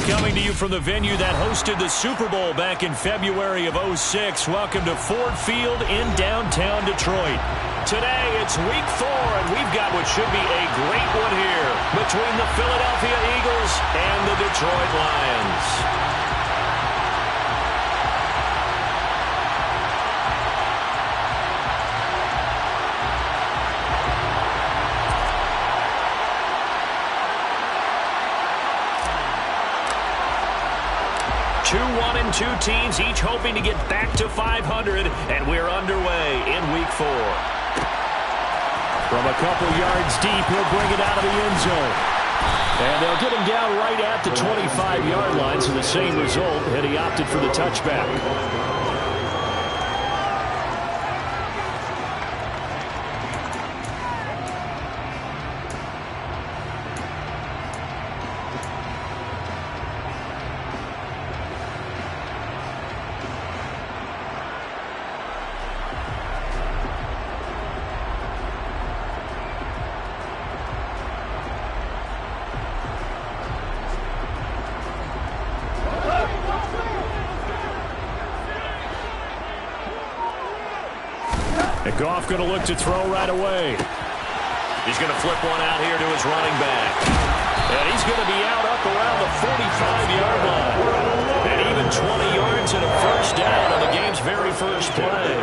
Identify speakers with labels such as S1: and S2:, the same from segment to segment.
S1: Coming to you from the venue that hosted the Super Bowl back in February of '06. Welcome to Ford Field in downtown Detroit. Today, it's week 4, and we've got what should be a great one here between the Philadelphia Eagles and the Detroit Lions. 2-1-2 teams, each hoping to get back to 500, and we're underway in week 4. From a couple yards deep, he'll bring it out of the end zone. And they'll get him down right at the 25-yard line, so the same result, and he opted for the touchback. Goff going to look to throw right away. He's going to flip one out here to his running back. And he's going to be out up around the 45-yard line. And even 20 yards and a first down on the game's very first play.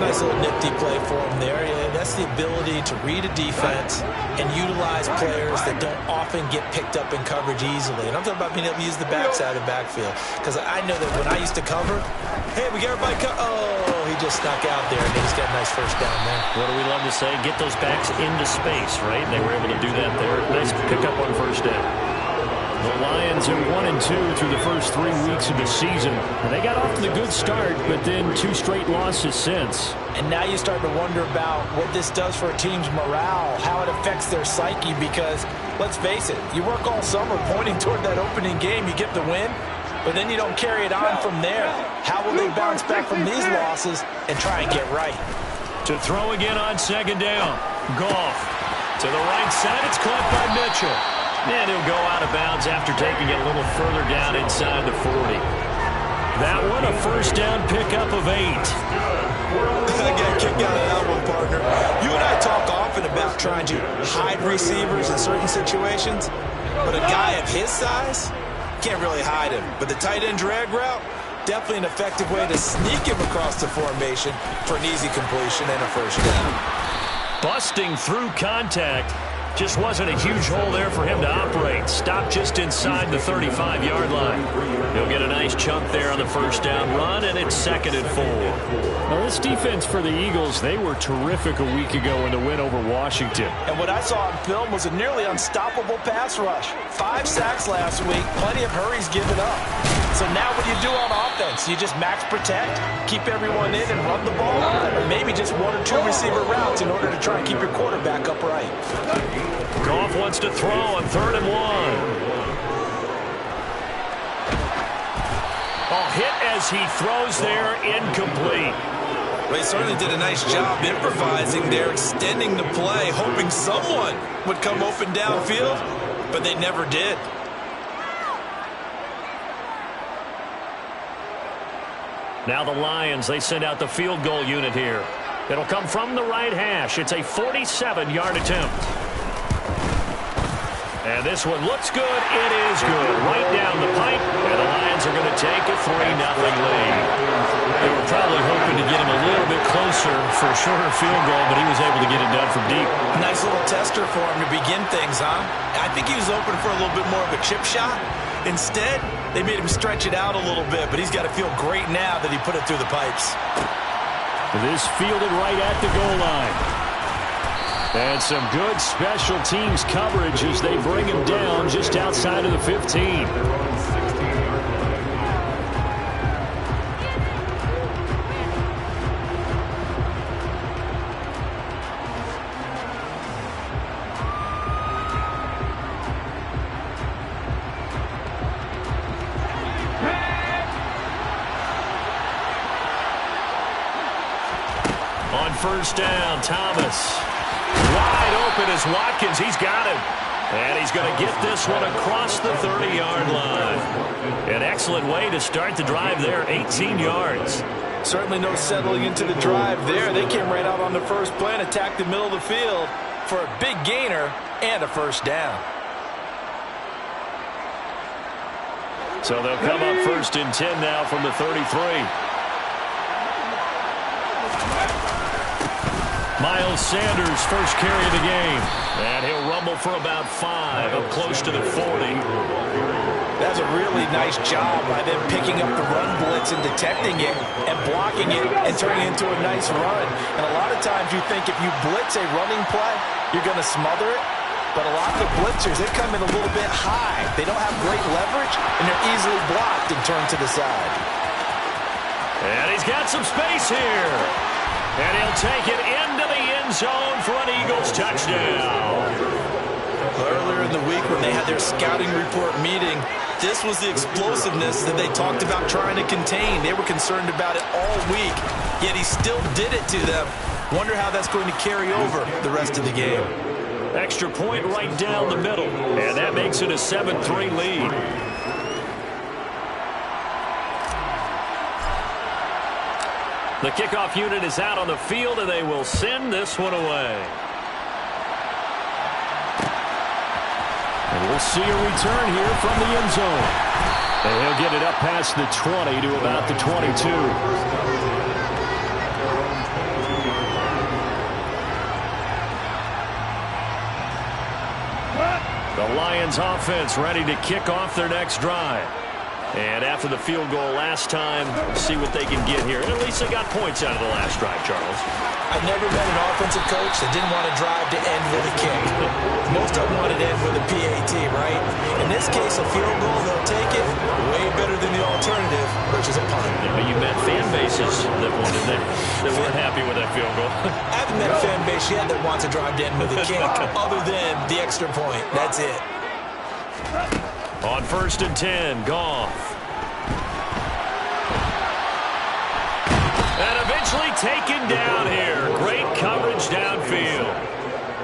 S2: Nice little nifty play for him there. Yeah, that's the ability to read a defense and utilize players that don't often get picked up in coverage easily. And I'm talking about being able to use the backside of the backfield. Because I know that when I used to cover, hey, we got everybody oh, he just snuck out there, and he's got a nice first down there.
S1: What do we love to say? Get those backs into space, right? They were able to do that there. Nice pickup on first down. The Lions are 1-2 through the first 3 weeks of the season. And they got off to the good start, but then 2 straight losses since.
S2: And now you start to wonder about what this does for a team's morale, how it affects their psyche, because, let's face it, you work all summer pointing toward that opening game, you get the win, but then you don't carry it on from there. How will they bounce back from these losses and try and get right?
S1: To throw again on second down. Goff to the right side. It's caught by Mitchell. And he'll go out of bounds after taking it a little further down inside the 40. That one, a first down pickup of 8.
S2: I got a kick out of that one, partner. You and I talk often about trying to hide receivers in certain situations, but a guy of his size can't really hide him. But the tight end drag route, definitely an effective way to sneak him across the formation for an easy completion and a first down.
S1: Busting through contact. Just wasn't a huge hole there for him to operate. Stopped just inside the 35-yard line. He'll get a nice chunk there on the first down run, and it's 2nd and 4. Now, this defense for the Eagles, they were terrific a week ago in the win over Washington.
S2: And what I saw on film was a nearly unstoppable pass rush. 5 sacks last week, plenty of hurries given up. So now what do you do on offense? You just max protect, keep everyone in and run the ball, or maybe just 1 or 2 receiver routes in order to try and keep your quarterback upright.
S1: Goff wants to throw on 3rd and 1. Oh, hit as he throws there, incomplete.
S2: Well, he certainly did a nice job improvising there, extending the play, hoping someone would come open downfield, but they never did.
S1: Now the Lions, they send out the field goal unit here. It'll come from the right hash. It's a 47-yard attempt. And this one looks good. It is good. Right down the pipe. And the Lions are going to take a 3-0 lead. They were probably hoping to get him a little bit closer for a shorter field goal, but he was able to get it done from deep.
S2: Nice little tester for him to begin things, huh? I think he was open for a little bit more of a chip shot. Instead, they made him stretch it out a little bit, but he's got to feel great now that he put it through the pipes.
S1: This fielded right at the goal line. And some good special teams coverage as they bring him down just outside of the 15. On first down, Thomas. Wide open is Watkins. He's got him. And he's going to get this one across the 30-yard line. An excellent way to start the drive there, 18 yards.
S2: Certainly no settling into the drive there. They came right out on the first play and attacked the middle of the field for a big gainer and a first down.
S1: So they'll come up 1st and 10 now from the 33. Miles Sanders, first carry of the game. And he'll rumble for about 5, up close to the 40.
S2: That's a really nice job by them picking up the run blitz and detecting it and blocking it and turning it into a nice run. And a lot of times you think if you blitz a running play, you're going to smother it. But a lot of the blitzers, they come in a little bit high. They don't have great leverage, and they're easily blocked and turned to the side.
S1: And he's got some space here. And he'll take it into the end zone for an Eagles touchdown.
S2: Earlier in the week when they had their scouting report meeting, this was the explosiveness that they talked about trying to contain. They were concerned about it all week, yet he still did it to them. Wonder how that's going to carry over the rest of the game.
S1: Extra point right down the middle, and that makes it a 7-3 lead. The kickoff unit is out on the field, and they will send this one away. And we'll see a return here from the end zone. And he'll get it up past the 20 to about the 22. The Lions offense ready to kick off their next drive. And after the field goal last time, see what they can get here. And at least they got points out of the last drive, Charles.
S2: I've never met an offensive coach that didn't want to drive to end with a kick. Most of them wanted to end with a PAT, right? In this case, a field goal, they'll take it way better than the alternative, which is a punt.
S1: But you met fan bases that wanted that weren't happy with that field goal.
S2: I haven't met a fan base yet that wants to drive to end with a kick other than the extra point. That's it.
S1: On 1st and 10, Goff. And eventually taken down here. Great coverage downfield.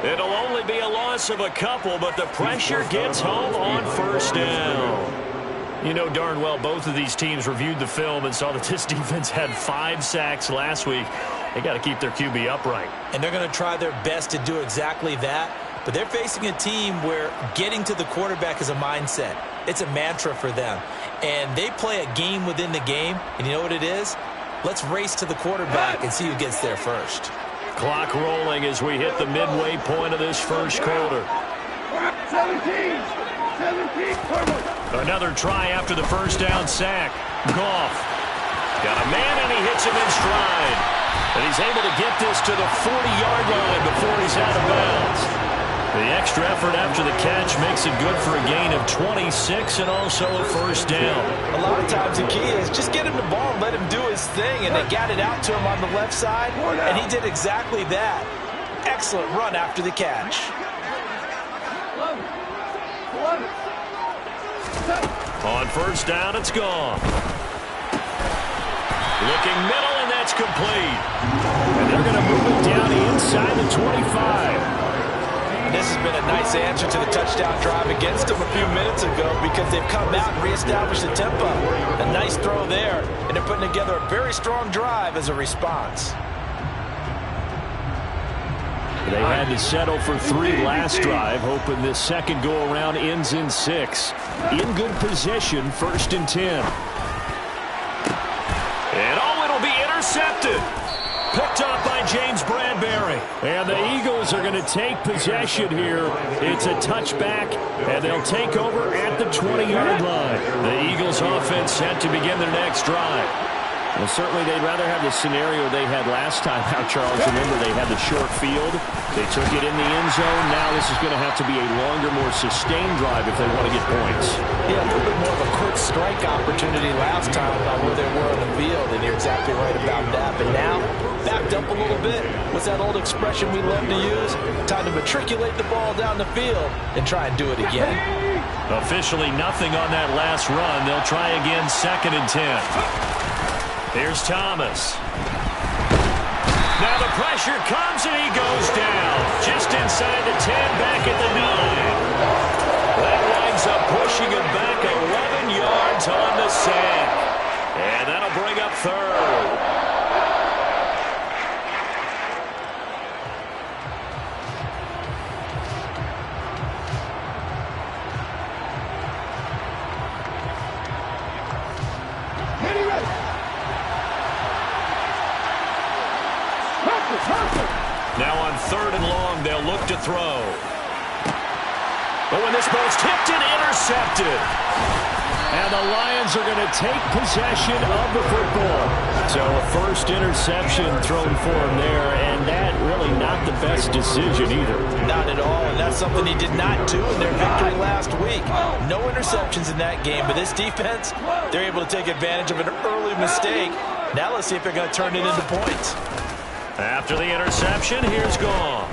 S1: It'll only be a loss of a couple, but the pressure gets home on 1st down. You know darn well both of these teams reviewed the film and saw that this defense had 5 sacks last week. They got to keep their QB upright.
S2: And they're going to try their best to do exactly that. But they're facing a team where getting to the quarterback is a mindset. It's a mantra for them. And they play a game within the game. And you know what it is? Let's race to the quarterback and see who gets there first.
S1: Clock rolling as we hit the midway point of this first quarter.
S3: 17.
S1: Another try after the first down sack. Goff got a man and he hits him in stride. And he's able to get this to the 40-yard line before he's out of bounds. The extra effort after the catch makes it good for a gain of 26 and also a 1st down.
S2: A lot of times the key is just get him the ball and let him do his thing, and they got it out to him on the left side, and he did exactly that. Excellent run after the catch.
S1: On 1st down, it's gone. Looking middle, and that's complete. And they're going to move it down inside the 25.
S2: This has been a nice answer to the touchdown drive against them a few minutes ago because they've come out and reestablished the tempo. A nice throw there, and they're putting together a very strong drive as a response.
S1: They had to settle for 3 last drive, hoping this second go-around ends in 6. In good position, 1st and 10. And it'll be intercepted. Picked up by James Bradbury. And the Eagles are going to take possession here. It's a touchback, and they'll take over at the 20-yard line. The Eagles offense set to begin their next drive. Well, certainly they'd rather have the scenario they had last time out, Charles. Remember, they had the short field. They took it in the end zone. Now this is going to have to be a longer, more sustained drive if they want to get points.
S2: Yeah, a little bit more of a quick strike opportunity last time about where they were on the field, and you're exactly right about that. But now, backed up a little bit. What's that old expression we love to use? Time to matriculate the ball down the field and try and do it again.
S1: Officially nothing on that last run. They'll try again 2nd and 10. Here's Thomas. Now the pressure comes and he goes down. Just inside the 10, back at the 9. they'll look to throw. But when this ball's tipped and intercepted. And the Lions are going to take possession of the football. So a first interception thrown for him there, and that really not the best decision either.
S2: Not at all, and that's something he did not do in their victory last week. No interceptions in that game, but this defense, they're able to take advantage of an early mistake. Now let's see if they're going to turn it into points.
S1: After the interception, here's Goff.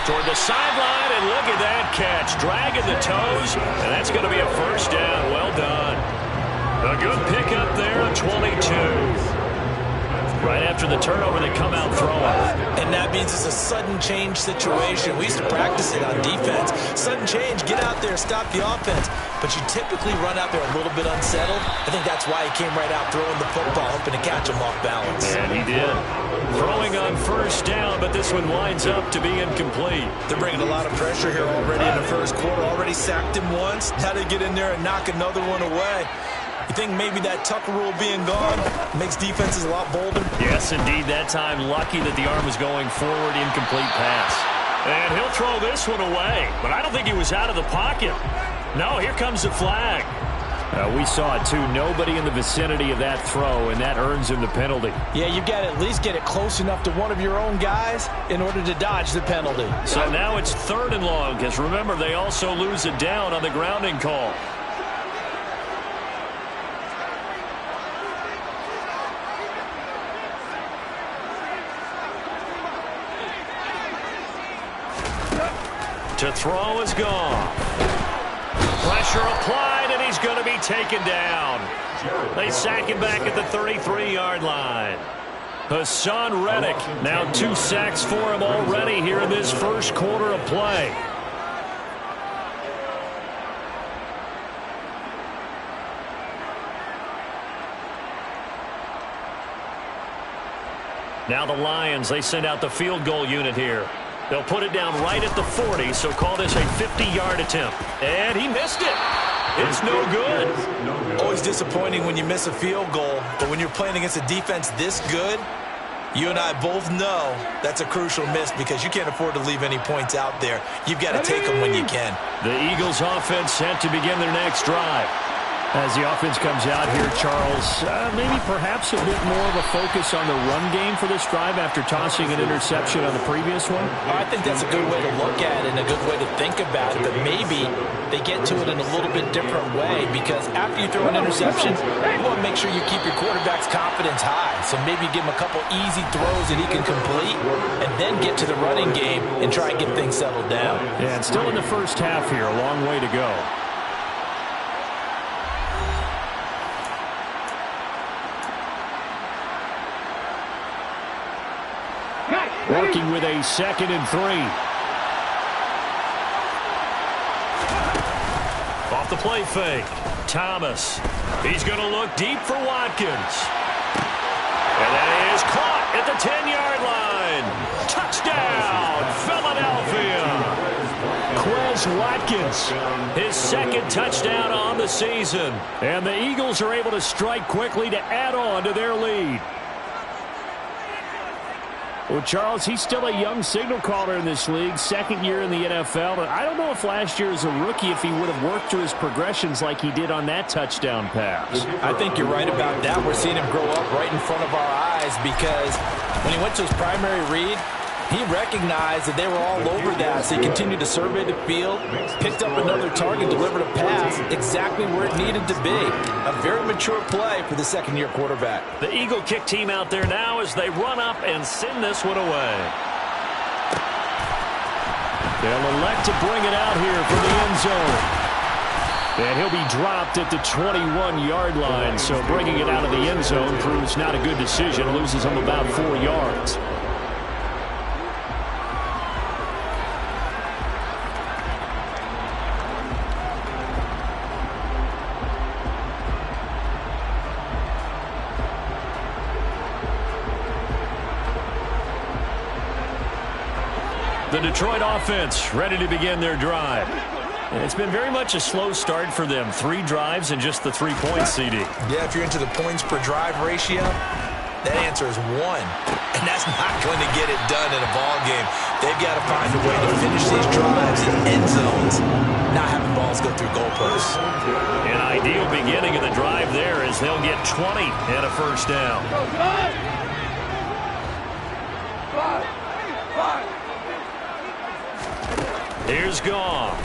S1: Toward the sideline, and look at that catch. Dragging the toes, and that's going to be a first down. Well done. A good pickup there, a 22. Right after the turnover, they come out throwing.
S2: And that means it's a sudden change situation. We used to practice it on defense. Sudden change, get out there, stop the offense. But you typically run out there a little bit unsettled. I think that's why he came right out throwing the football, hoping to catch him off balance.
S1: And he did. Throwing on first down, but this one winds up to be incomplete.
S2: They're bringing a lot of pressure here already in the first quarter. Already sacked him once. Now they get in there and knock another one away. You think maybe that Tucker rule being gone makes defenses a lot bolder?
S1: Yes, indeed. That time, lucky that the arm was going forward, incomplete pass. And he'll throw this one away. But I don't think he was out of the pocket. No, here comes the flag. We saw it, too. Nobody in the vicinity of that throw, and that earns him the penalty.
S2: Yeah, you've got to at least get it close enough to one of your own guys in order to dodge the penalty.
S1: So now it's 3rd and long, because remember, they also lose it down on the grounding call. To throw is gone. Pressure applied, and he's going to be taken down. They sack him back at the 33-yard line. Hassan Reddick, now 2 sacks for him already here in this first quarter of play. Now the Lions, they send out the field goal unit here. They'll put it down right at the 40, so call this a 50-yard attempt. And he missed it. It's no good.
S2: Always disappointing when you miss a field goal, but when you're playing against a defense this good, you and I both know that's a crucial miss because you can't afford to leave any points out there. You've got to take them when you can.
S1: The Eagles offense set to begin their next drive. As the offense comes out here, Charles, maybe perhaps a bit more of a focus on the run game for this drive after tossing an interception on the previous one?
S2: I think that's a good way to look at it and a good way to think about it, but maybe they get to it in a little bit different way because after you throw an interception, you want to make sure you keep your quarterback's confidence high. So maybe give him a couple easy throws that he can complete and then get to the running game and try and get things settled down.
S1: Yeah, and still in the first half here, a long way to go. Working with a 2nd and 3. Off the play fake. Thomas. He's going to look deep for Watkins. And that is caught at the 10-yard line. Touchdown, Philadelphia. Quez Watkins, his 2nd touchdown on the season. And the Eagles are able to strike quickly to add on to their lead. Well, Charles, he's still a young signal caller in this league, 2nd year in the NFL. But I don't know if last year as a rookie, if he would have worked through his progressions like he did on that touchdown pass.
S2: I think you're right about that. We're seeing him grow up right in front of our eyes because when he went to his primary read, he recognized that they were all over that, so he continued to survey the field, picked up another target, delivered a pass exactly where it needed to be. A very mature play for the 2nd-year quarterback.
S1: The Eagle kick team out there now as they run up and send this one away. They'll elect to bring it out here from the end zone. And he'll be dropped at the 21-yard line, so bringing it out of the end zone proves not a good decision. Loses him about 4 yards. The Detroit offense ready to begin their drive. It's been very much a slow start for them. 3 drives and just the 3 points, CD.
S2: Yeah, if you're into the points per drive ratio, That answer is 1. And that's not going to get it done in a ball game. They've got to find a way to finish these drives in end zones, not having balls go through goalposts.
S1: An ideal beginning of the drive there as they'll get 20 and a first down. Here's Goff.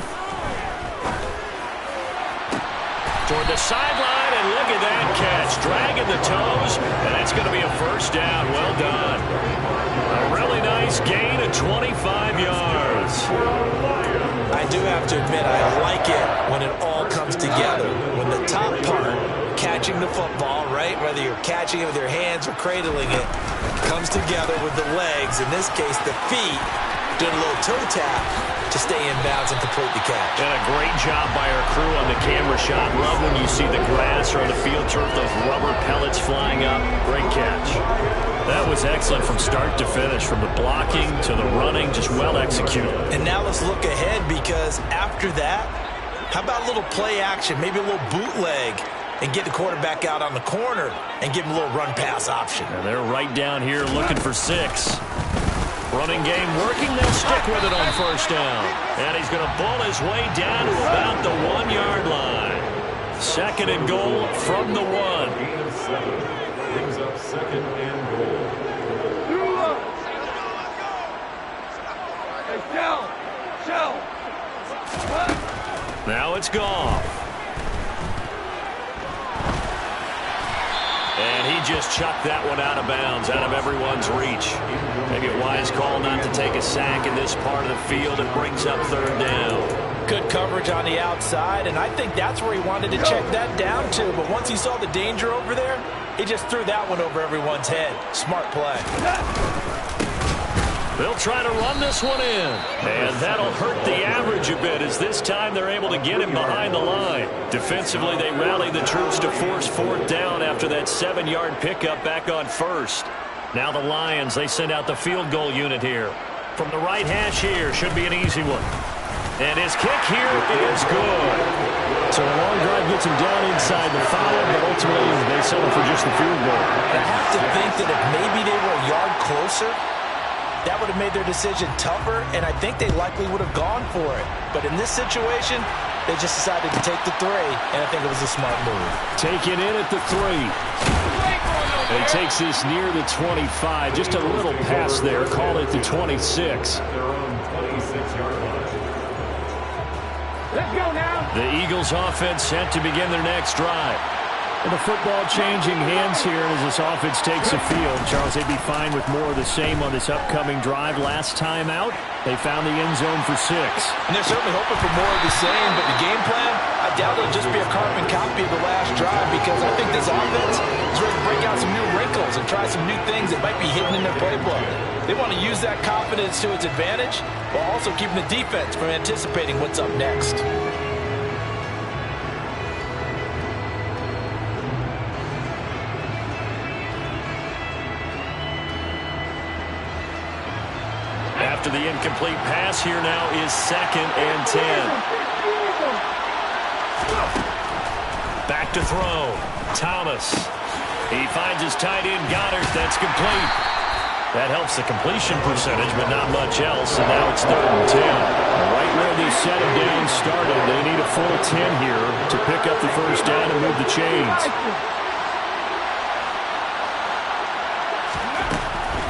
S1: Toward the sideline, and look at that catch. Dragging the toes, and it's going to be a first down. Well done. A really nice gain of 25 yards.
S2: I do have to admit, I like it when it all comes together. When the top part, catching the football, right, whether you're catching it with your hands or cradling it, comes together with the legs, in this case the feet, doing a little toe tap to stay in bounds and complete the catch.
S1: And a great job by our crew on the camera shot. Love when you see the grass or on the field turf, those rubber pellets flying up. Great catch. That was excellent from start to finish, from the blocking to the running, just well executed.
S2: And now let's look ahead, because after that, how about a little play action, maybe a little bootleg, and get the quarterback out on the corner and give him a little run-pass option.
S1: And they're right down here looking for 6. Running game working, they'll stick with it on first down. And he's going to bull his way down to about the 1-yard line. 2nd and goal from the 1.
S3: Brings up 2nd and goal. Shell.
S1: Now it's Goff. And he just chucked that one out of bounds, out of everyone's reach. Maybe a wise call not to take a sack in this part of the field. It brings up 3rd down.
S2: Good coverage on the outside, and I think that's where he wanted to check that down to. But once he saw the danger over there, he just threw that one over everyone's head. Smart play.
S1: They'll try to run this one in. And that'll hurt the average a bit, as this time they're able to get him behind the line. Defensively, they rally the troops to force 4th down after that 7-yard pickup back on 1st. Now the Lions, they send out the field goal unit here. From the right hash here, should be an easy one. And his kick here is good. So a long drive gets him down inside the 5, but ultimately they settle for just the field goal.
S2: I have to think that if maybe they were a yard closer, that would have made their decision tougher, and I think they likely would have gone for it. But in this situation, they just decided to take the 3, and I think it was a smart move.
S1: Taken in at the 3. And he takes this near the 25. Just a little pass there. Call it the 26.
S3: They're on 26-yard line. Let's go now.
S1: The Eagles offense set to begin their next drive. And the football changing hands here as this offense takes the field. Charles, they'd be fine with more of the same on this upcoming drive. Last time out, they found the end zone for 6.
S2: And they're certainly hoping for more of the same, but the game plan, I doubt it'll just be a carbon copy of the last drive, because I think this offense is ready to break out some new wrinkles and try some new things that might be hidden in their playbook. They want to use that confidence to its advantage, while also keeping the defense from anticipating what's up next.
S1: After the incomplete pass, here now is 2nd and 10. Back to throw. Thomas. He finds his tight end, Goddard. That's complete. That helps the completion percentage, but not much else. And now it's 3rd and 10. Right where this set of downs started, they need a full 10 here to pick up the first down and move the chains.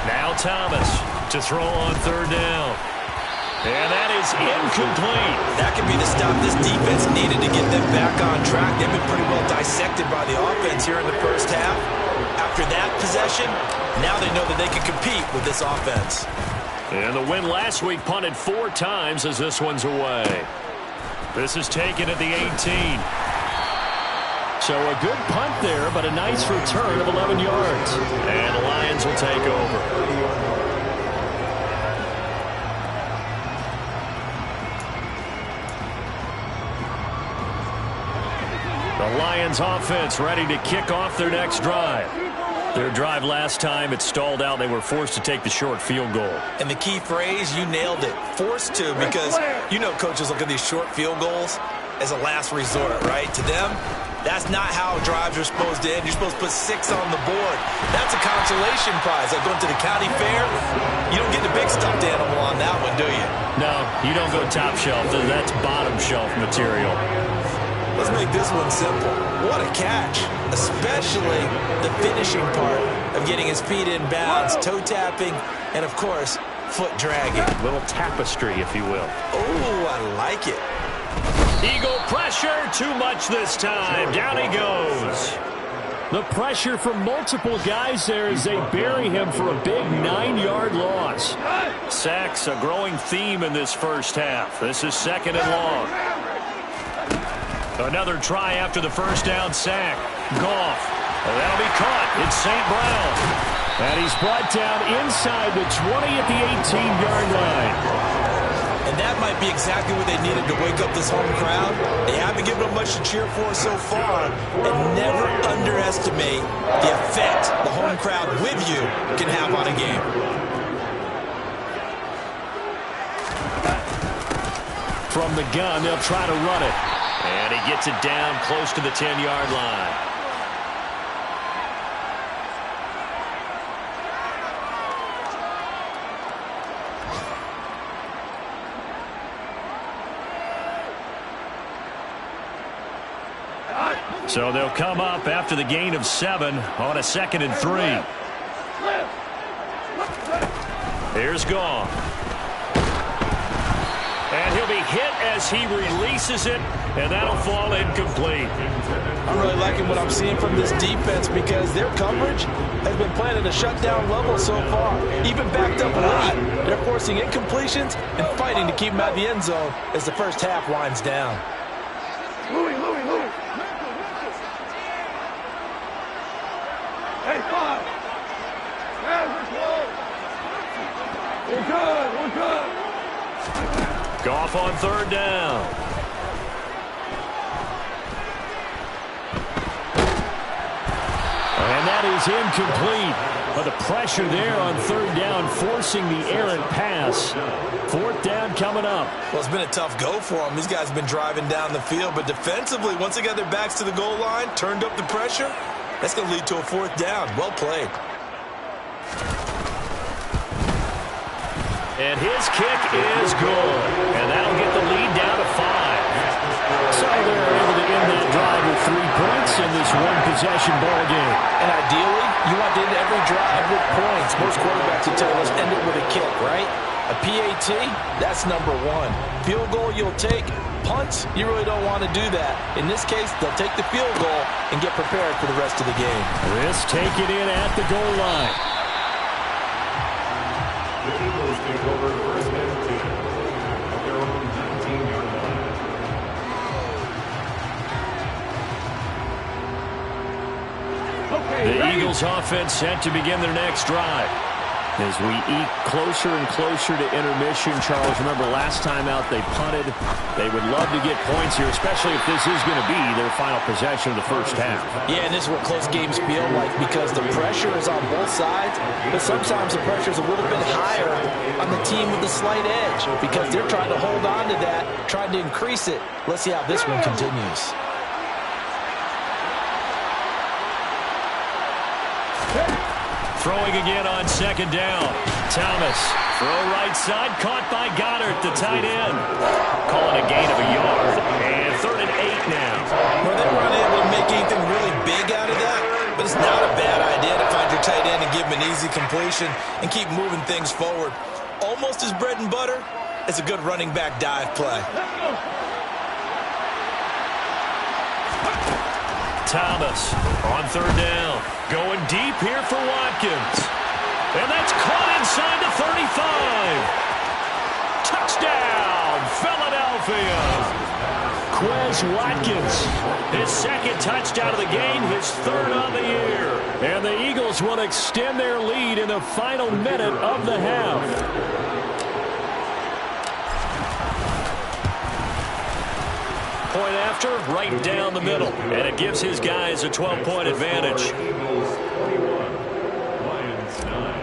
S1: Now Thomas to throw on 3rd down. And that is incomplete.
S2: That could be the stop this defense needed to get them back on track. They've been pretty well dissected by the offense here in the first half. After that possession, now they know that they can compete with this offense.
S1: And the win last week punted 4 times as this one's away. This is taken at the 18. So a good punt there, but a nice return of 11 yards. And the Lions will take over. The Lions offense ready to kick off their next drive. Their drive last time, it stalled out. They were forced to take the short field goal.
S2: And the key phrase, you nailed it, forced to, because you know coaches look at these short field goals as a last resort, right? To them, That's not how drives are supposed to end. You're supposed to put 6 on the board. That's a consolation prize. Like going to the county fair, you don't get the big stuffed animal on that one, do you?
S1: No, you don't go top shelf. That's bottom shelf material.
S2: Let's make this one simple. What a catch, especially the finishing part of getting his feet in bounds, toe tapping, and, of course, foot dragging.
S1: Little tapestry, if you will.
S2: Oh, I like it.
S1: Eagle pressure, too much this time. Down he goes. The pressure from multiple guys there as they bury him for a big 9-yard loss. Sacks, a growing theme in this first half. This is 2nd and long. Another try after the first down sack. Goff. That'll be caught. It's St. Brown. And he's brought down inside the 20 at the 18-yard line.
S2: And that might be exactly what they needed to wake up this home crowd. They haven't given them much to cheer for so far. And never underestimate the effect the home crowd with you can have on a game.
S1: From the gun, they'll try to run it. And he gets it down close to the 10-yard line. So they'll come up after the gain of 7 on a 2nd and 3. Here's Goff. And he'll be hit as he releases it, and that'll fall incomplete.
S2: I'm really liking what I'm seeing from this defense because their coverage has been playing at a shutdown level so far. Even backed up late, they're forcing incompletions and fighting to keep them out of the end zone as the first half winds down.
S3: Louis. Hey, 5. We're good.
S1: Goff on 3rd down. And that is incomplete. But the pressure there on 3rd down, forcing the errant pass. 4th down coming up.
S2: Well, it's been a tough go for them. These guys have been driving down the field. But defensively, once they got their backs to the goal line, turned up the pressure, that's going to lead to a 4th down. Well played.
S1: And his kick is good. And that'll get the lead down to 5. So they're able to end that drive with 3 points in this one-possession ball game.
S2: And ideally, you want to end every drive with points. Most quarterbacks will tell you, let's end it with a kick, right? A PAT, that's number 1. Field goal you'll take. Punts, you really don't want to do that. In this case, they'll take the field goal and get prepared for the rest of the game.
S1: This take it in at the goal line.
S3: The Eagles take over 1st and 10 at their own 19-yard line.
S1: The Eagles offense set to begin their next drive. As we eat closer and closer to intermission, Charles, remember last time out they punted. They would love to get points here, especially if this is going to be their final possession of the first half.
S2: Yeah, and this is what close games feel like because the pressure is on both sides, but sometimes the pressure is a little bit higher on the team with the slight edge because they're trying to hold on to that, trying to increase it. Let's see how this one continues.
S1: Throwing again on 2nd down. Thomas, throw right side, caught by Goddard, the tight end. Calling a gain of a yard. And 3rd and 8 now.
S2: Well, they weren't able to make anything really big out of that, but it's not a bad idea to find your tight end and give him an easy completion and keep moving things forward. Almost as bread and butter as a good running back dive play.
S1: Thomas on 3rd down. Going deep here for Watkins. And that's caught inside the 35. Touchdown, Philadelphia. Quez Watkins, his 2nd touchdown of the game, his 3rd on the year. And the Eagles will extend their lead in the final minute of the half. Point after, right down the middle. And it gives his guys a 12-point advantage.
S3: Eagles 21, Lions 9.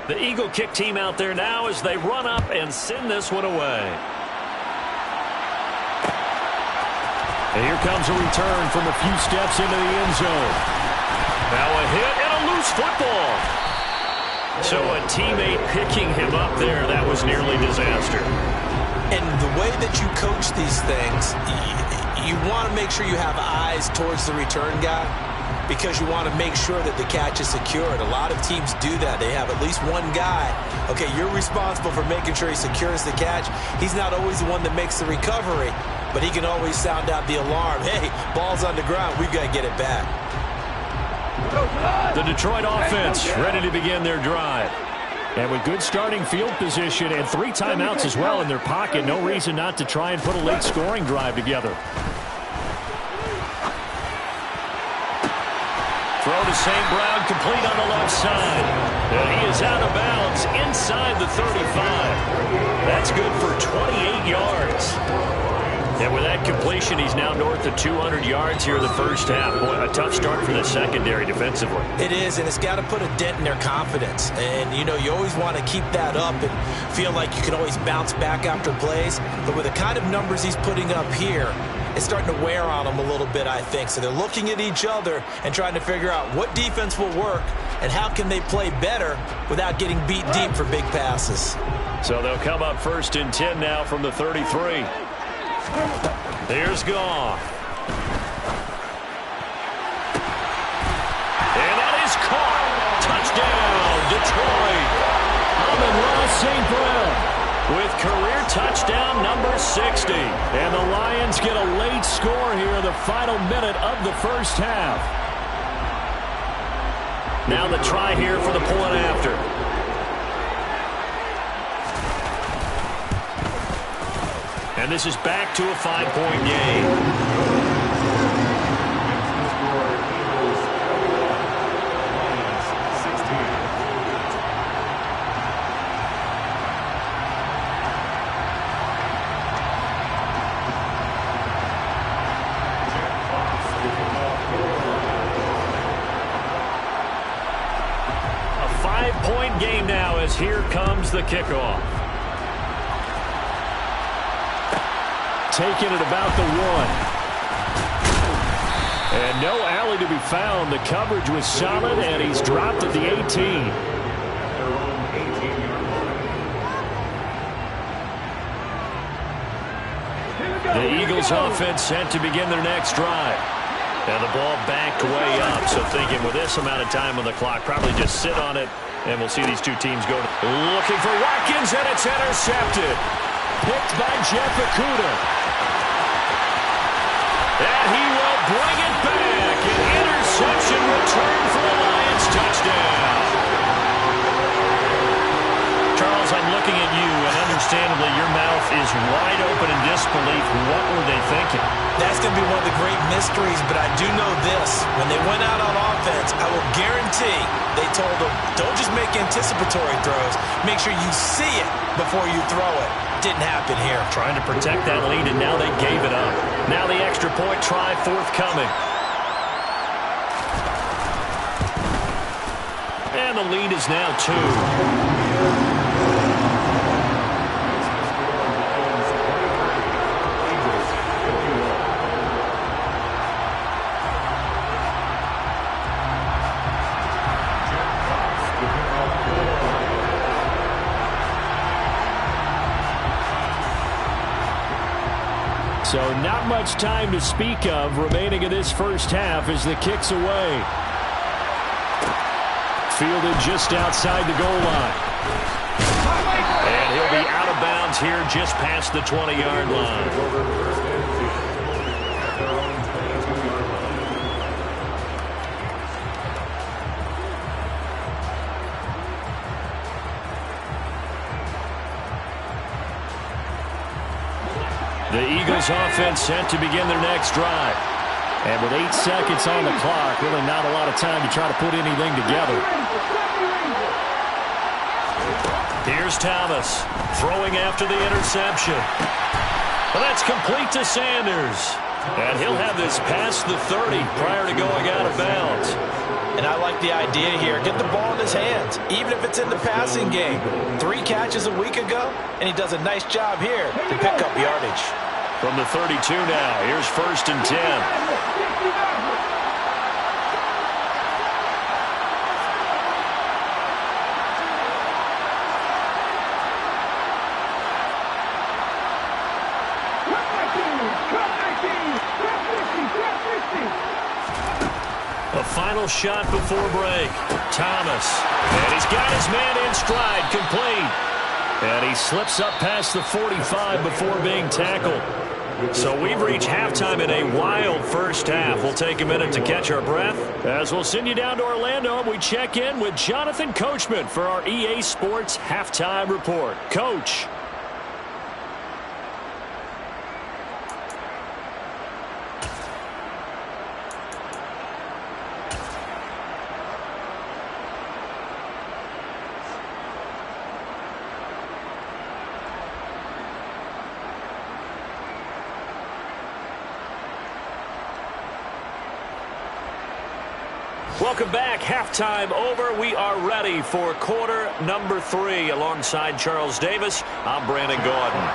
S1: The Eagle kick team out there now as they run up and send this one away. And here comes a return from a few steps into the end zone. Now a hit and a loose football. So a teammate picking him up there, that was nearly disaster.
S2: And the way that you coach these things, you want to make sure you have eyes towards the return guy because you want to make sure that the catch is secured. A lot of teams do that. They have at least one guy. Okay, you're responsible for making sure he secures the catch. He's not always the one that makes the recovery, but he can always sound out the alarm. Hey, ball's on the ground. We've got to get it back.
S1: The Detroit offense ready to begin their drive. And with good starting field position and 3 timeouts as well in their pocket, no reason not to try and put a late scoring drive together. Throw to St. Brown, complete on the left side. And he is out of bounds inside the 35. That's good for 28 yards. And with that completion, he's now north of 200 yards here in the first half. Boy, a tough start for the secondary defensively.
S2: It is, and it's got to put a dent in their confidence. And, you know, you always want to keep that up and feel like you can always bounce back after plays. But with the kind of numbers he's putting up here, it's starting to wear on them a little bit, I think. So they're looking at each other and trying to figure out what defense will work and how can they play better without getting beat deep for big passes.
S1: So they'll come up 1st and 10 now from the 33. Here's Goff. And that is caught. Touchdown, Detroit. Amon-Ra St. Brown with career touchdown number 60. And the Lions get a late score here in the final minute of the first half. Now the try here for the point after. And this is back to a 5-point game. A 5-point game now as here comes the kickoff. Taking it about the 1. And no alley to be found. The coverage was solid, and he's dropped at the 18. The Eagles offense set to begin their next drive. And the ball backed way up. So thinking with this amount of time on the clock, probably just sit on it, and we'll see these two teams go. Looking for Watkins, and it's intercepted. Picked by Jeff Okudah. And he will bring it back. An interception return for the Lions touchdown. Charles, I'm looking at you, and understandably, your mouth is wide open in disbelief. What were they thinking?
S2: That's going to be one of the great mysteries, but I do know this. When they went out on offense, I will guarantee they told them, don't just make anticipatory throws. Make sure you see it before you throw it. Didn't happen here.
S1: Trying to protect that lead, and now they gave it up. Now the extra point try forthcoming. And the lead is now 2. So not much time to speak of remaining in this first half as the kick's away. Fielded just outside the goal line. And he'll be out of bounds here just past the 20-yard line. The Eagles offense set to begin their next drive. And with 8 seconds on the clock, really not a lot of time to try to put anything together. Here's Thomas throwing after the interception. Well, that's complete to Sanders. And he'll have this past the 30 prior to going out of bounds.
S2: And I like the idea here. Get the ball in his hands, even if it's in the passing game. 3 catches a week ago, and he does a nice job here to pick up yardage.
S1: From the 32 now, here's 1st and 10. A final shot before break. Thomas. And he's got his man in stride, complete. And he slips up past the 45 before being tackled. So we've reached halftime in a wild first half. We'll take a minute to catch our breath as we'll send you down to Orlando and we check in with Jonathan Coachman for our EA Sports Halftime Report. Coach. Welcome back. Halftime over. We are ready for quarter number 3. Alongside Charles Davis, I'm Brandon Gaudin.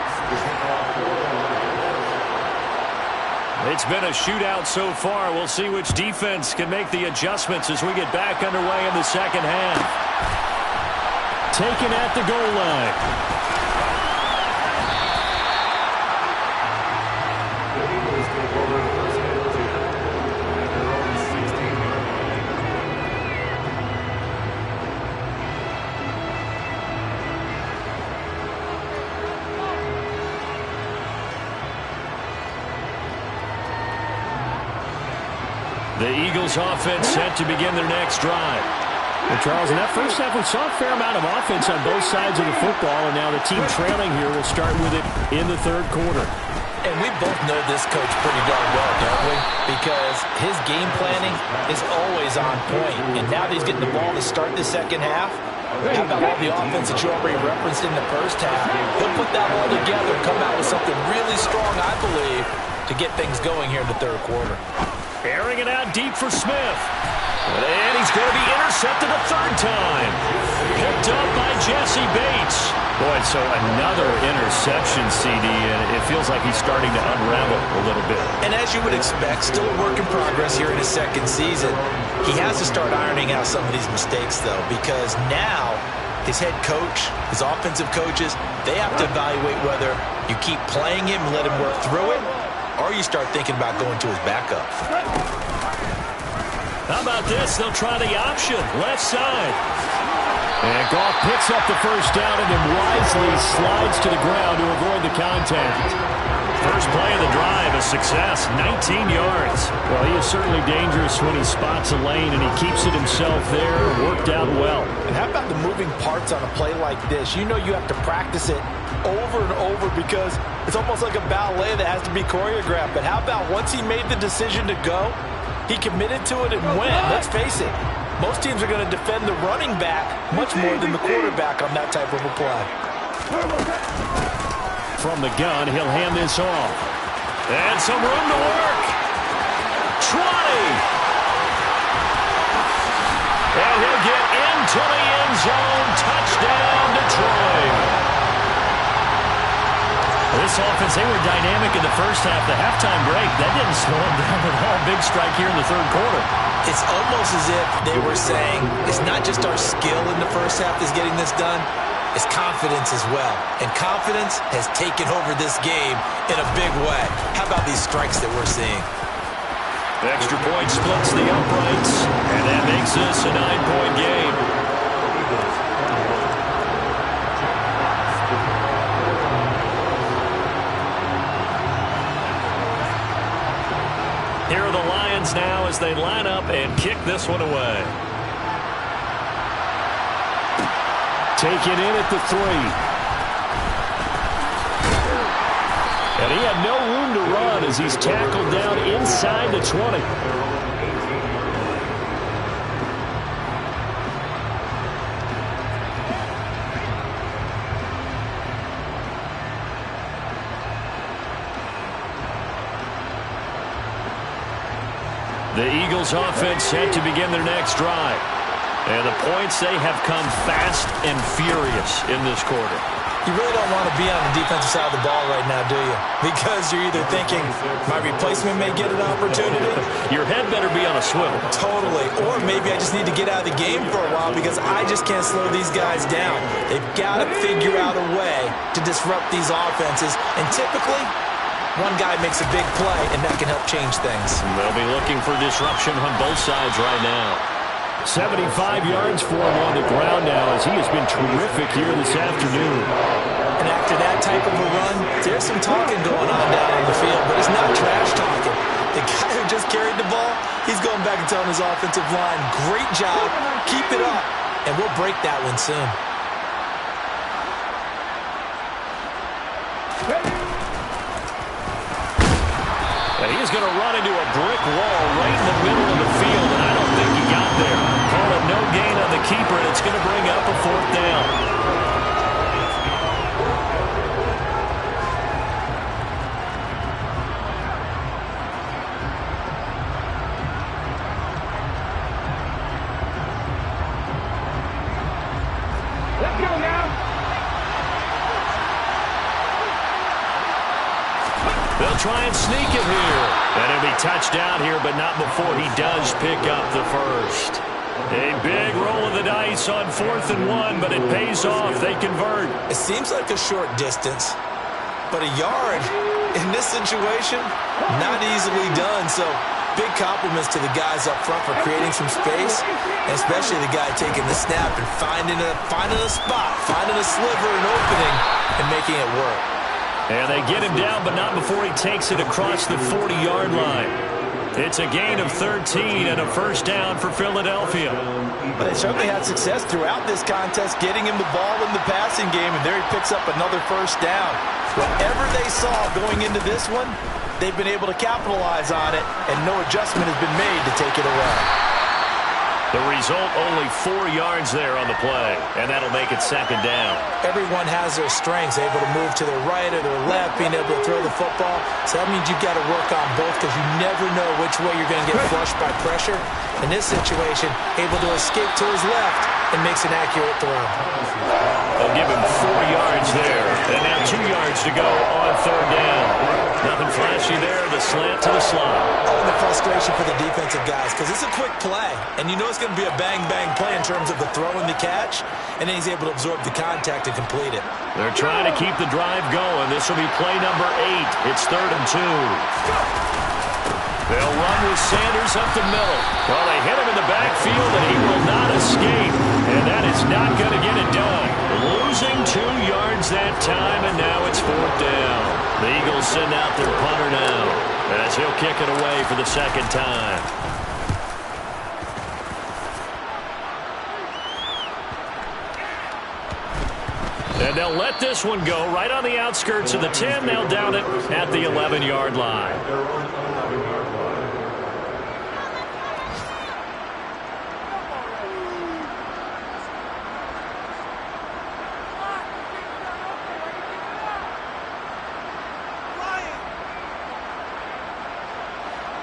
S1: It's been a shootout so far. We'll see which defense can make the adjustments as we get back underway in the second half. Taken at the goal line. The Eagles offense set to begin their next drive.
S4: Well, Charles, in that first half, we saw a fair amount of offense on both sides of the football, and now the team trailing here will start with it in the third quarter.
S2: And we both know this coach pretty darn well, don't we? Because his game planning is always on point. And now that he's getting the ball to start the second half, how about all the offense that you already referenced in the first half? He'll put that all together and come out with something really strong, I believe, to get things going here in the third quarter.
S1: Airing it out deep for Smith. And he's going to be intercepted a third time. Picked up by Jesse Bates.
S4: Boy, so another interception, CD, and it feels like he's starting to unravel a little bit.
S2: And as you would expect, still a work in progress here in his second season. He has to start ironing out some of these mistakes, though, because now his head coach, his offensive coaches, they have to evaluate whether you keep playing him and let him work through it, or you start thinking about going to his backup.
S1: How about this? They'll try the option. Left side. And Goff picks up the first down and then wisely slides to the ground to avoid the contact. First play of the drive, a success, 19 yards.
S4: Well, he is certainly dangerous when he spots a lane, and he keeps it himself there. Worked out well.
S5: And how about the moving parts on a play like this? You know you have to practice it over and over because it's almost like a ballet that has to be choreographed. But how about once he made the decision to go, he committed to it and went. Let's face it, most teams are going to defend the running back much more than the quarterback on that type of a play.
S1: From the gun, he'll hand this off. And some room to work. 20. And he'll get into the end zone. Touchdown, Detroit. This offense, they were dynamic in the first half. The halftime break, that didn't slow them down at all. Big strike here in the third quarter.
S2: It's almost as if they were saying, it's not just our skill in the first half that's getting this done, it's confidence as well. And confidence has taken over this game in a big way. How about these strikes that we're seeing?
S1: The extra point splits the uprights, and that makes this a 9-point game. Here are the Lions now as they line up and kick this one away.
S4: Taken in at the 3. And he had no room to run as he's tackled down inside the 20.
S1: The Eagles offense set to begin their next drive. And the points, they have come fast and furious in this quarter.
S2: You really don't want to be on the defensive side of the ball right now, do you? Because you're either thinking, my replacement may get an opportunity.
S1: Your head better be on a swivel.
S2: Totally. Or maybe I just need to get out of the game for a while because I just can't slow these guys down. They've got to figure out a way to disrupt these offenses. And typically, one guy makes a big play, and that can help change things.
S1: They'll be looking for disruption on both sides right now.
S4: 75 yards for him on the ground now as he has been terrific here this afternoon.
S2: And after that type of a run, there's some talking going on down on the field, but it's not trash talking. The guy who just carried the ball, he's going back and telling his offensive line, great job, keep it up, and we'll break that one soon.
S1: And he's going to run into a brick wall right in the middle of the field, and I don't think he got there. Call it no gain on the keeper, and it's going to bring up a 4th down.
S3: Let's go now.
S1: They'll try and sneak it here. And he'll be touched down here, but not before he does pick up the first. A big roll of the dice on 4th and 1, but it pays off. They convert.
S2: It seems like a short distance, but a yard in this situation, not easily done. So big compliments to the guys up front for creating some space, and especially the guy taking the snap and finding a spot, finding a sliver, an opening, and making it work.
S1: And they get him down, but not before he takes it across the 40-yard line. It's a gain of 13 and a first down for Philadelphia.
S5: But they certainly had success throughout this contest, getting him the ball in the passing game, and there he picks up another first down. Whatever they saw going into this one, they've been able to capitalize on it, and no adjustment has been made to take it away.
S1: The result, only 4 yards there on the play, and that'll make it 2nd down.
S2: Everyone has their strengths, able to move to their right or their left, being able to throw the football. So that means you've got to work on both because you never know which way you're going to get flushed by pressure. In this situation, able to escape to his left and makes an accurate throw.
S1: They'll give him 4 yards there, and now 2 yards to go on 3rd down. Nothing flashy there, the slant to the slot.
S2: Oh, and the frustration for the defensive guys because it's a quick play, and you know it's going to be a bang-bang play in terms of the throw and the catch, and then he's able to absorb the contact and complete it.
S1: They're trying to keep the drive going. This will be play number 8. It's 3rd and 2. They'll run with Sanders up the middle. Well, they hit him in the backfield, and he will not escape. And that is not going to get it done. Losing 2 yards that time, and now it's 4th down. The Eagles send out their punter now, as he'll kick it away for the 2nd time. And they'll let this one go right on the outskirts of the 10. They'll down it at the 11-yard line.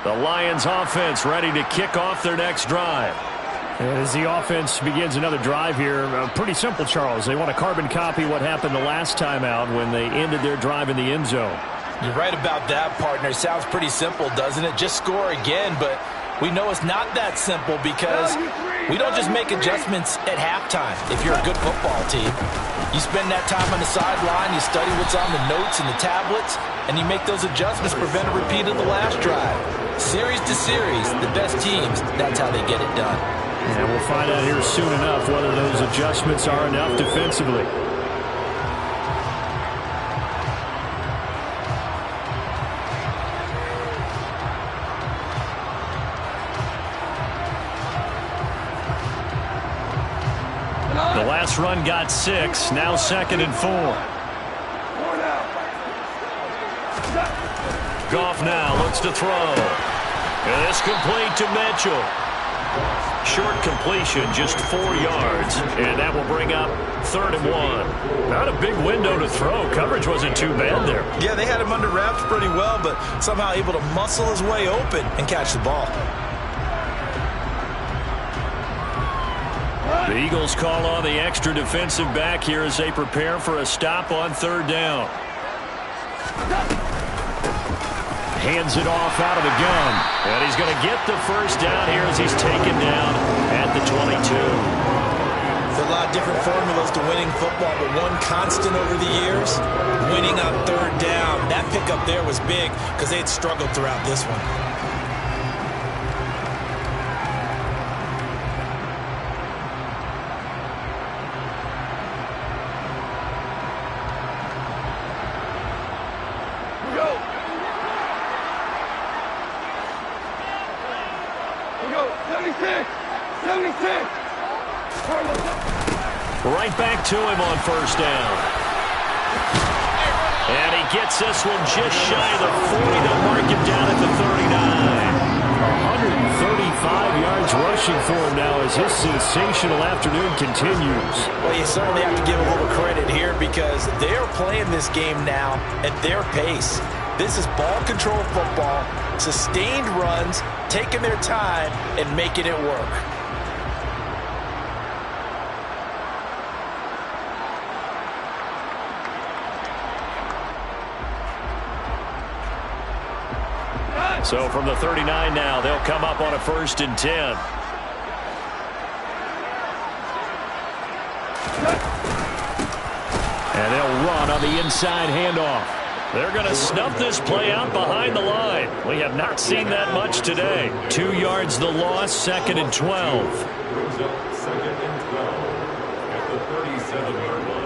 S1: The Lions offense ready to kick off their next drive.
S4: As the offense begins another drive here, pretty simple, Charles. They want to carbon copy what happened the last time out when they ended their drive in the end zone.
S5: You're right about that, partner. Sounds pretty simple, doesn't it? Just score again, but we know it's not that simple because we don't just make adjustments at halftime if you're a good football team. You spend that time on the sideline, you study what's on the notes and the tablets, and you make those adjustments to prevent a repeat of the last drive. Series to series, the best teams, that's how they get it done.
S4: And we'll find out here soon enough whether those adjustments are enough defensively. The last run got 6, now 2nd and 4.
S1: Goff now looks to throw. And it's complete to Mitchell. Short completion, just 4 yards, and that will bring up 3rd and 1. Not a big window to throw. Coverage wasn't too bad there.
S2: Yeah, they had him under wraps pretty well, but somehow able to muscle his way open and catch the ball.
S4: The Eagles call on the extra defensive back here as they prepare for a stop on third down. Hands it off out of the gun. And he's going to get the first down here as he's taken down at the 22.
S2: There's a lot of different formulas to winning football, but one constant over the years, winning on third down. That pickup there was big because they had struggled throughout this one.
S4: Right back to him on first down. And he gets this one just shy of the 40. They'll mark him down at the 39. 135 yards rushing for him now as his sensational afternoon continues.
S5: Well, you certainly have to give a little credit here because they're playing this game now at their pace. This is ball control football, sustained runs, taking their time and making it work.
S4: So from the 39 now, they'll come up on a 1st and 10. And they'll run on the inside handoff. They're going to snuff this play out behind the line. We have not seen that much today. 2 yards the loss, 2nd and 12.
S3: Brings up 2nd and 12 at the 37-yard line.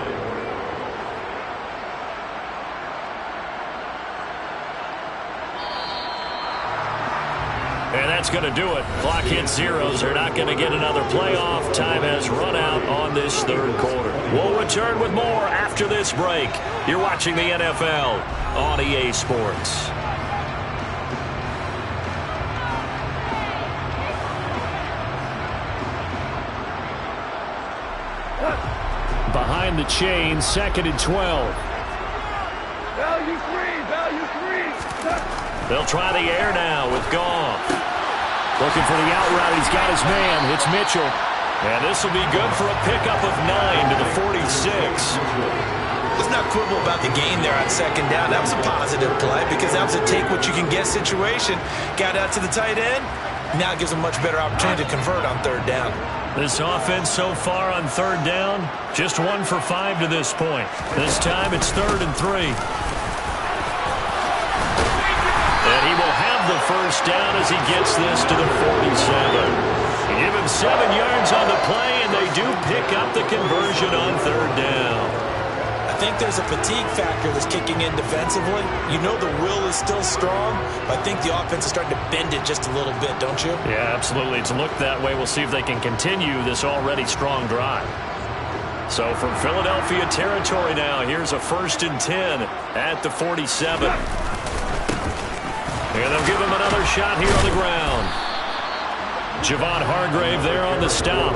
S4: And that's going to do it. Clock hits zeros. They're not going to get another playoff. Time has run out on this third quarter. We'll return with more after this break. You're watching the NFL on EA Sports. Behind the chain, 2nd and 12.
S6: Value three.
S4: They'll try the air now with Goff. Looking for the out route. He's got his man. It's Mitchell. And this will be good for a pickup of 9 to the 46.
S2: Let's not quibble about the gain there on 2nd down. That was a positive play because that was a take-what-you-can-get situation. Got out to the tight end. Now it gives them a much better opportunity to convert on 3rd down.
S4: This offense so far on 3rd down, just 1 for 5 to this point. This time it's 3rd and 3. And he will have the first down as he gets this to the 47. Give him 7 yards on the play, and they do pick up the conversion on 3rd down.
S2: I think there's a fatigue factor that's kicking in defensively. You know the will is still strong, but I think the offense is starting to bend it just a little bit, don't you?
S4: Yeah, absolutely. It's looked that way. We'll see if they can continue this already strong drive. So from Philadelphia territory now, here's a 1st and 10 at the 47. And they'll give him another shot here on the ground. Javon Hargrave there on the stop.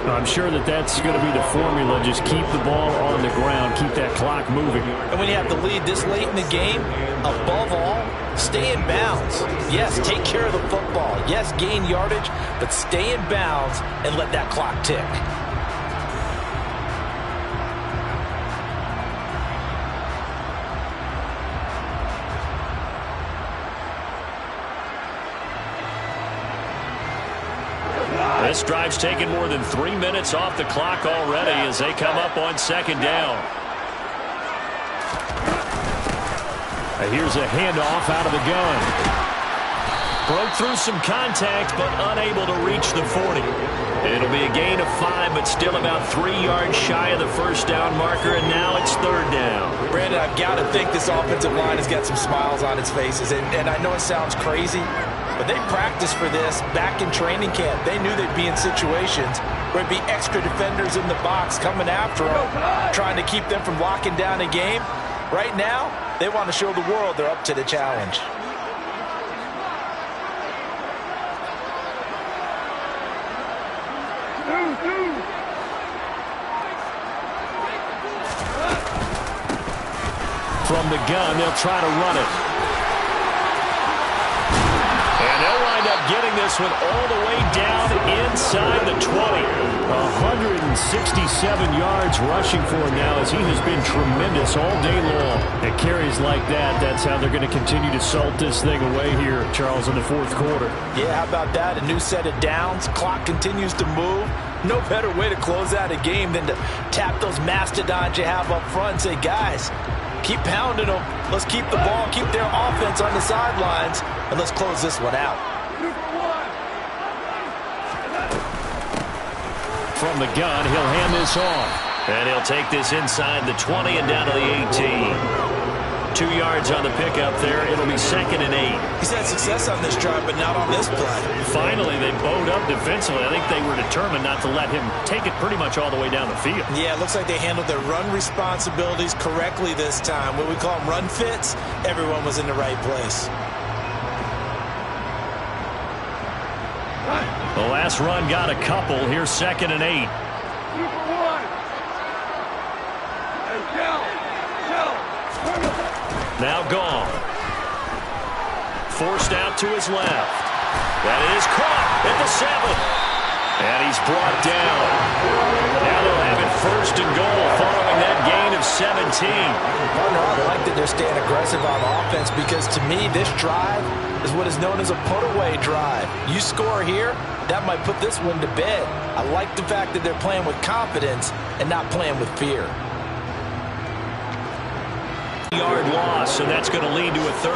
S4: I'm sure that's going to be the formula. Just keep the ball on the ground. Keep that clock moving.
S5: And when you have the lead this late in the game, above all, stay in bounds. Yes, take care of the football. Yes, gain yardage, but stay in bounds and let that clock tick.
S4: This drive's taken more than 3 minutes off the clock already as they come up on 2nd down. Here's a handoff out of the gun. Broke through some contact, but unable to reach the 40. It'll be a gain of 5, but still about 3 yards shy of the first down marker, and now it's 3rd down.
S5: Brandon, I've got to think this offensive line has got some smiles on its faces, and I know it sounds crazy, but they practiced for this back in training camp. They knew they'd be in situations where it'd be extra defenders in the box coming after them, trying to keep them from locking down a game. Right now, they want to show the world they're up to the challenge.
S4: From the gun, they'll try to run it. And they'll wind up getting
S1: this one all the way down inside the 20.
S4: 167 yards rushing for him now as he has been tremendous all day long. At carries like that, that's how they're going to continue to salt this thing away here, Charles, in the fourth quarter.
S5: Yeah, how about that? A new set of downs. Clock continues to move. No better way to close out a game than to tap those mastodons you have up front and say, guys, keep pounding them. Let's keep the ball, keep their offense on the sidelines, and let's close this one out.
S4: From the gun, he'll hand this off.
S1: And he'll take this inside the 20 and down to the 18. 2 yards on the pickup there. It'll be 2nd and 8.
S2: He's had success on this drive, but not on this play.
S1: Finally, they bowed up defensively. I think they were determined not to let him take it pretty much all the way down the field.
S2: Yeah, it looks like they handled their run responsibilities correctly this time. What we call them run fits, everyone was in the right place.
S1: The last run got a couple. Here's 2nd and 8. Now gone. Forced out to his left. That is caught at the 7. And he's brought down. Now they'll have it 1st and goal following that gain of 17.
S5: Partner, I like that they're staying aggressive on offense because to me, this drive is what is known as a put-away drive. You score here, that might put this one to bed. I like the fact that they're playing with confidence and not playing with fear.
S1: Yard loss, and that's going to lead to a 3rd.